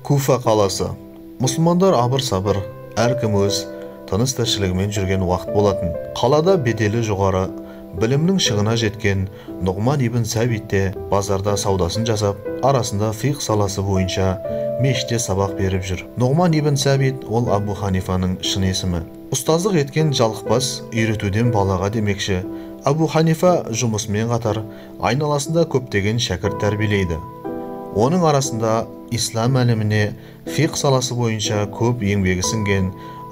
Куфа қаласы. Мұсылмандар абыр-сабыр, әркім өз тыныс тіршілігімен жүрген уақыт болатын. Қалада беделі жоғары, білімнің шыңына жеткен Нұғман ибн Сәбит те базарда саудасын жасап, арасында фиқ саласы бойынша мешітте сабақ беріп жүр. Нұғман ибн Сәбит ол Абу Ханифаның шын есімі. Ұстаздық еткен жалықпас, үйретуден балаға демекші. Абу Ханифа жұмысымен қатар айналасында көптеген шәкірт тәрбиелейді. Оның арасында ислам әлеміне фиқ саласы бойынша көп еңбегі сіңген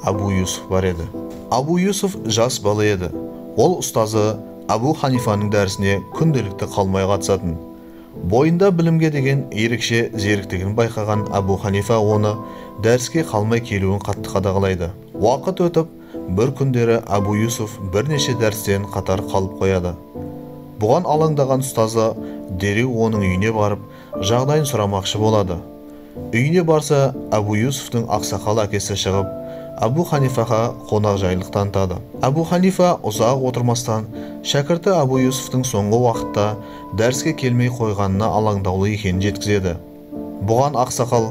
Абу Юсуф бар еді. Абу Юсуф жас бала еді. Ол ұстазы Абу Ханифаның дәрісіне күнделікті қалмай қатысатын. Бойында білімге деген ерекше зеріктігін байқаған Абу Ханифа оны дәріске қалмай келуін қатты қадағалайды. Уақыт өтіп, бір күндері Абу Юсуф бірнеше дәрістен қатар қалып қояды. Бұған алаңдаған ұстазы дереу оның үйіне барып, жағдайын сұрамақшы болады. Үйіне барса, Абу Юсуфтың ақсақал әкесі шығып, Абу Ханифаға қонақжайлық танытады. Абу Ханифа ұзақ отырмастан, шәкірті Абу Юсуфтың соңғы уақытта дәріске келмей қойғанына алаңдаулы екенін жеткізеді. Бұған ақсақал: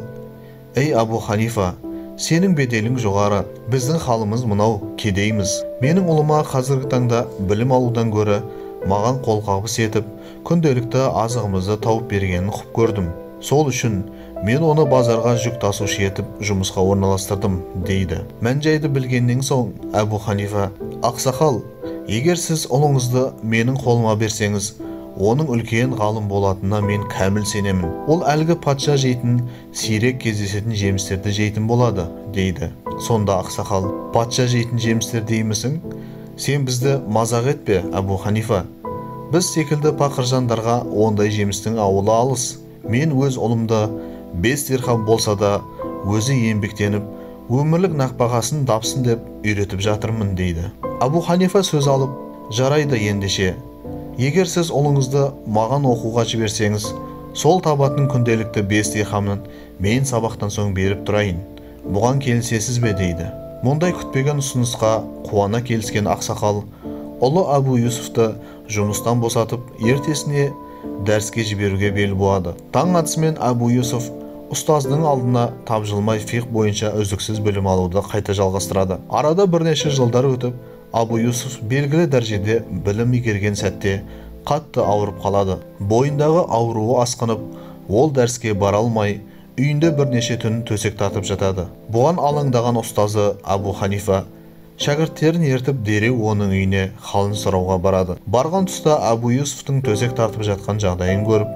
«Ей Абу Ханифа, сенің беделің жоғары, біздің халымыз мынау, кедейміз. Менің ұлыма қазіргі таңда білім алудан гөрі маған қолқабыс етіп, күнделікті азығымызды тауып бергенін құп көрдім. Сол үшін мен оны базарға жүк тасушы етіп жұмысқа орналастырдым», дейді. Мән-жайды білгеннен соң Абу Ханифа: «Ақсақал, егер сіз ұлыңызды менің қолыма берсеңіз, оның үлкен ғалым болатынына мен кәміл сенемін. Ол әлгі патша жейтін, сирек кездесетін жемістерді жейтін болады», дейді. Сонда ақсақал: «Патша жейтін жемістер деймісің? Сен бізді мазақ етпе, Абу Ханифа. Біз секілді пақыр жандарға ондай жемістің ауылы алыс. Мен өз ұлымды 5 дирхам болса да өзі еңбектеніп, өмірлік нәпақасын тапсын деп үйретіп жатырмын», дейді. Абу Ханифа сөз алып: «Жарайды ендеше. Егер сіз ұлыңызды маған оқуға жіберсеңіз, сол табатын күнделікті 5 дирхамын мен сабақтан соң беріп тұрайын. Бұған келісесіз бе?» дейді. Мұндай күтпеген ұсынысқа қуана келіскен ақсақал ұлы Абу Юсуфты жұмыстан босатып, ертесіне дәріске жіберуге бел буады. Таң атысымен Абу Юсуф ұстаздың алдына тапжылмай фиқ бойынша үздіксіз білім алуды қайта жалғастырады. Арада бірнеше жылдар өтіп, Абу Юсуф белгілі дәрежеде білім игерген сәтте қатты ауырып қалады. Бойындағы ауруы асқынып, ол дәріске бара алмай, үйінде бірнеше түн төсек тартып жатады. Бұған алаңдаған ұстазы Абу Ханифа шәкірттерін ертіп дереу оның үйіне халын сұрауға барады. Барған тұста Абу Юсуфтың төсек тартып жатқан жағдайын көріп,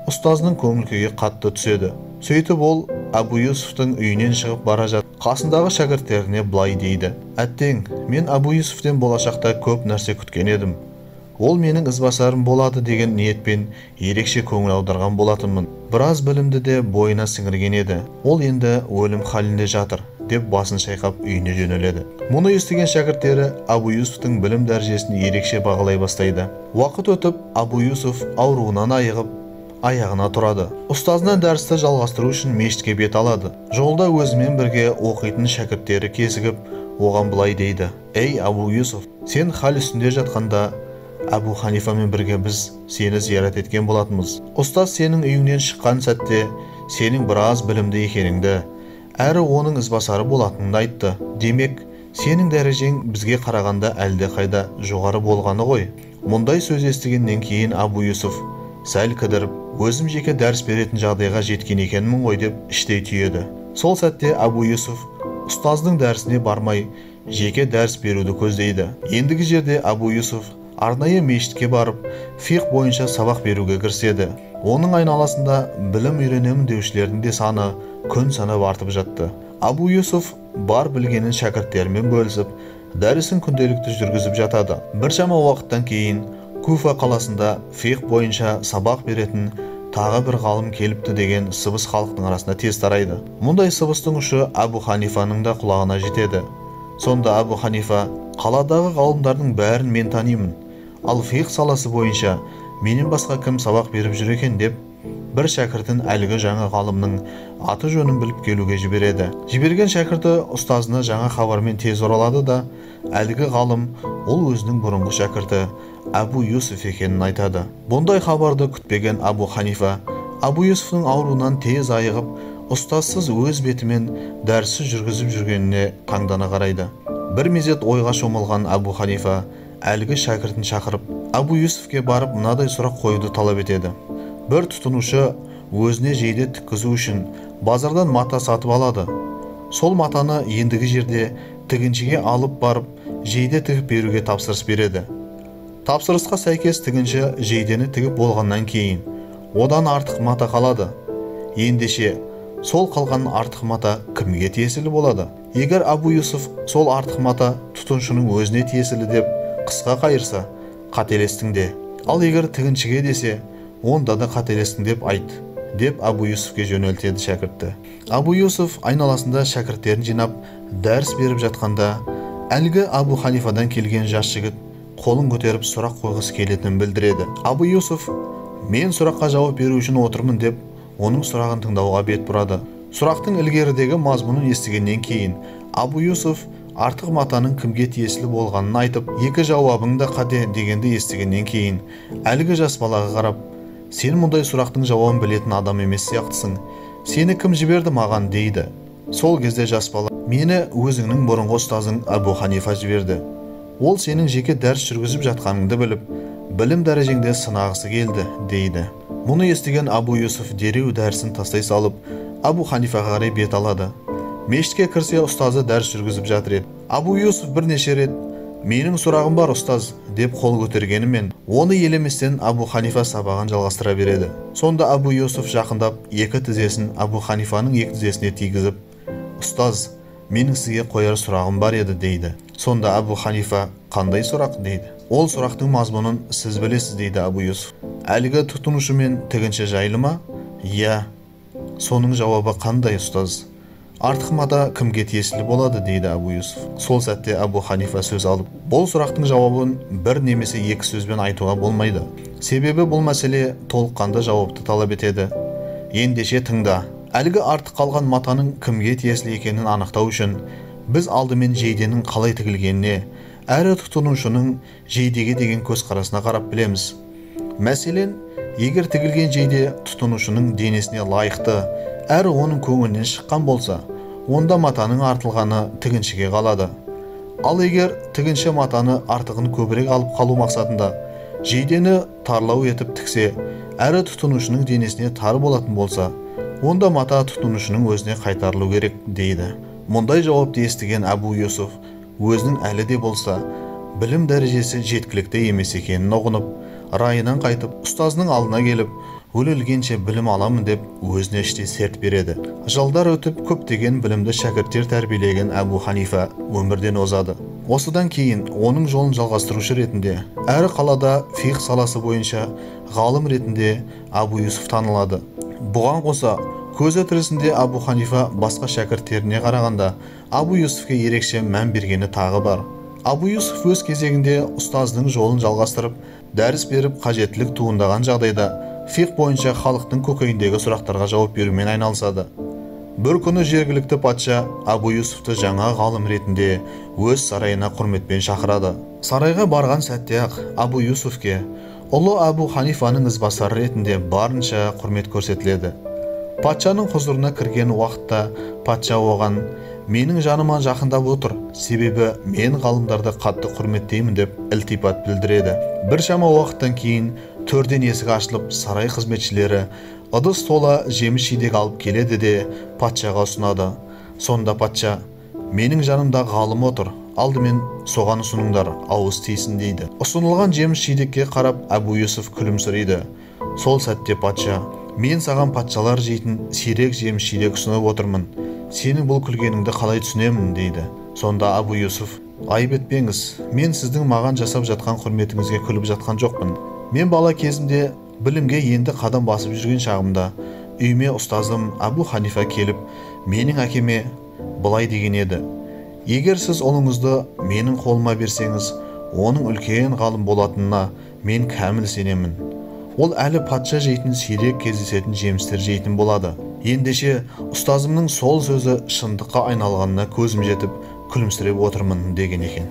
ұстазының көңіл күйі қатты түседі. Сөйтіп ол Абу Юсуфтың үйінен шығып бара жатып, қасындағы шәкірттеріне былай дейді: «Әттең, мен Абу Юсуфтен болашақта көп нәрсе күткен едім. Ол менің ізбасарым болады деген ниетпен ерекше көңіл аударған болатынмын. Біраз білімді де бойына сіңірген еді. Ол енді өлім халінде жатыр», деп басын шайқап үйіне жөнеледі. Мұны естіген шәкірттері Абу Юсуфтың білім дәрежесін ерекше бағалай бастайды. Уақыт өтіп, Абу Юсуф ауруынан айығып, аяғына тұрады. Ұстазынан дәрісті жалғастыру үшін мешітке бет алады. Жолда өзімен бірге оқитын шәкірттері кезігіп, оған былай дейді: «Ей Абу Юсуф, сен хал үстінде жатқанда Абу Ханифамен бірге біз сені зиярат еткен болатынбыз. Ұстаз сенің үйіңнен шыққан сәтте сенің біраз білімді екеніңді, әрі оның ізбасары болатыныңды айтты. Демек, сенің дәрежең бізге қарағанда әлде қайда жоғары болғаны ғой». Мұндай сөз естігеннен кейін Абу Юсуф сәл кідіріп, өзім жеке дәріс беретін жағдайға жеткен екенмін ғой деп іштей түйеді. Сол сәтте Абу Юсуф ұстаздың дәрісіне бармай, жеке дәріс беруді көздейді. Ендігі жерде Абу Юсуф арнайы мешітке барып, фиқ бойынша сабақ беруге кіріседі. Оның айналасында білім үйренемін деушілердің де саны күн санап артып жатты. Абу Юсуф бар білгенін шәкірттерімен бөлісіп, дәрісін күнделікті жүргізіп жатады. Біршама уақыттан кейін Куфа қаласында фиқ бойынша сабақ беретін тағы бір ғалым келіпті деген сыбыс халықтың арасында тез тарайды. Мұндай сыбыстың ұшы Абу Ханифаның да құлағына жетеді. Сонда Абу Ханифа: «Қаладағы ғалымдардың бәрін мен танимын. Ал фиқ саласы бойынша менен басқа кім сабақ беріп жүр екен?» деп бір шәкіртін әлгі жаңа ғалымның аты жөнін біліп келуге жібереді. Жіберген шәкірті ұстазына жаңа хабармен тез оралады да, әлгі ғалым ол өзінің бұрынғы шәкірті Абу Юсуф екенін айтады. Бұндай хабарды күтпеген Абу Ханифа Абу Юсуфтың ауруынан тез айығып, ұстазсыз өз бетімен дәрісі жүргізіп жүргеніне таңдана қарайды. Бір мезет ойға шомылған Абу Ханифа әлгі шәкіртін шақырып, Абу Юсуфке барып мынадай сұрақ қоюды талап етеді. Бір тұтынушы өзіне жейде тіккізу үшін базардан мата сатып алады. Сол матаны ендігі жерде тігіншіге алып барып, жейде тігіп беруге тапсырыс береді. Тапсырысқа сәйкес тігінші жейдені тігіп болғаннан кейін одан артық мата қалады. Ендеше сол қалған артық мата кімге тиесілі болады? Егер Абу Юсуф сол артық мата тұтынушының өзіне тиесілі деп қысқа қайырса, қателестің де. Ал егер тігіншіге десе, онда да қателестің деп айт, деп Абу Юсуфке жөнелтеді шәкіртті. Абу Юсуф айналасында шәкірттерін жинап дәріс беріп жатқанда, әлгі Абу Ханифадан келген жас жігіт қолын көтеріп сұрақ қойғысы келетінін білдіреді. Абу Юсуф, мен сұраққа жауап беру үшін отырмын деп, оның сұрағын тыңдауға бет бұрады. Сұрақтың ілгерідегі мазмұнын естігеннен кейін Абу Юсуф артық матаның кімге тиесілі болғанын айтып, екі жауабың да қате дегенді естігеннен кейін әлгі жас балаға қарап, сен мұндай сұрақтың жауабын білетін адам емес сияқтысың. Сені кім жіберді маған дейді. Сол кезде жас бала, мені өзіңнің бұрынғы ұстазың Абу Ханифа жіберді. Ол сенің жеке дәріс жүргізіп жатқаныңды біліп, білім дәрежеңде сынағысы келді дейді. Мұны естіген Абу Юсуф дереу дәрісін тастай салып, Абу Ханифаға қарай бет алады. Мешітке кірсе ұстазы дәріс жүргізіп жатыр еді. Абу Юсуф бірнеше рет «Менің сұрағым бар ұстаз» деп қол көтергенімен, оны елеместен Абу Ханифа сабағын жалғастыра береді. Сонда Абу Юсуф жақындап, екі тізесін Абу Ханифаның екі тізесіне тигізіп, «Ұстаз, менің сізге қояр сұрағым бар еді» дейді. Сонда Абу Ханифа «Қандай сұрақ?» дейді. Ол сұрақтың мазмұнын сіз білесіз дейді Абу Юсуф. Әлгі тұтынушы мен тігінші жайлы ма? Иә. Соның жауабы қандай ұстаз? Артық мата кімге тиесілі болады дейді Абу Юсуф. Сол сәтте Абу Ханифа сөз алып, бұл сұрақтың жауабын бір немесе екі сөзбен айтуға болмайды. Себебі бұл мәселе толыққанды жауапты талап етеді. Ендеше тыңда. Әлгі артық қалған матаның кімге тиесілі екенін анықтау үшін біз алдымен жейденің қалай тігілгеніне, әрі тұтынушының жейдеге деген көзқарасына қарап білеміз. Мәселен, егер тігілген жейде тұтынушының денесіне лайықты, әрі оның көңілінен шыққан болса, онда матаның артылғаны тігіншіге қалады. Ал егер тігінші матаны артығын көбірек алып қалу мақсатында жейдені тарлау етіп тіксе, әрі тұтынушының денесіне тар болатын болса, онда мата тұтынушының өзіне қайтарылу керек дейді. Мұндай жауапты естіген Абу Юсуф өзінің әлі де болса білім дәрежесі жеткілікті емес екенін ұғынып, райынан қайтып, ұстазының алдына келіп, өле-өлгенше білім аламын деп өзіне іштей серт береді. Жылдар өтіп көптеген білімді шәкірттер тәрбиелеген Абу Ханифа өмірден озады. Осыдан кейін оның жолын жалғастырушы ретінде әрі қалада фиқ саласы бойынша ғалым ретінде Абу Юсуф танылады. Бұған қоса көзі тірісінде Абу Ханифа басқа шәкірттеріне қарағанда Абу Юсуфке ерекше мән бергені тағы бар. Абу Юсуф өз кезегінде ұстазының жолын жалғастырып, дәріс беріп қажеттілік туындаған жағдайда фиқ бойынша халықтың көкейіндегі сұрақтарға жауап берумен айналысады. Бір күні жергілікті патша Абу Юсуфты жаңа ғалым ретінде өз сарайына құрметпен шақырады. Сарайға барған сәтте-ақ Абу Юсуфке ұлы Абу Ханифаның ізбасары ретінде барынша құрмет көрсетіледі. Патшаның хұзырына кірген уақытта патша оған «Менің жаныма жақындап отыр, себебі мен ғалымдарды қатты құрметтеймін» деп ілтипат білдіреді. Біршама уақыттан кейін төрден есік ашылып, сарай қызметшілері ыдыс тола жеміс-жидек алып келеді де патшаға ұсынады. Сонда патша «Менің жанымда ғалым отыр, алдымен соған ұсыныңдар, ауыз тисін» дейді. Ұсынылған жеміс-жидекке қарап Абу Юсуф күлімсірейді. Сол сәтте патша «Мен саған патшалар жейтін сирек жеміс-жидек ұсынып отырмын. Сенің бұл күлгеніңді қалай түсінемін» дейді. Сонда Абу Юсуф «Айып етпеңіз, мен сіздің маған жасап жатқан құрметіңізге күліп жатқан жоқпын. Мен бала кезімде білімге енді қадам басып жүрген шағымда үйіме ұстазым Абу Ханифа келіп, менің әкеме былай деген еді: егер сіз ұлыңызды менің қолыма берсеңіз, оның үлкен ғалым болатынына мен кәміл сенемін. Ол әлі патша жейтін сирек кездесетін жемістер жейтін болады. Ендеше ұстазымның сол сөзі шындыққа айналғанына көзім жетіп күлімсіреп отырмын деген екен.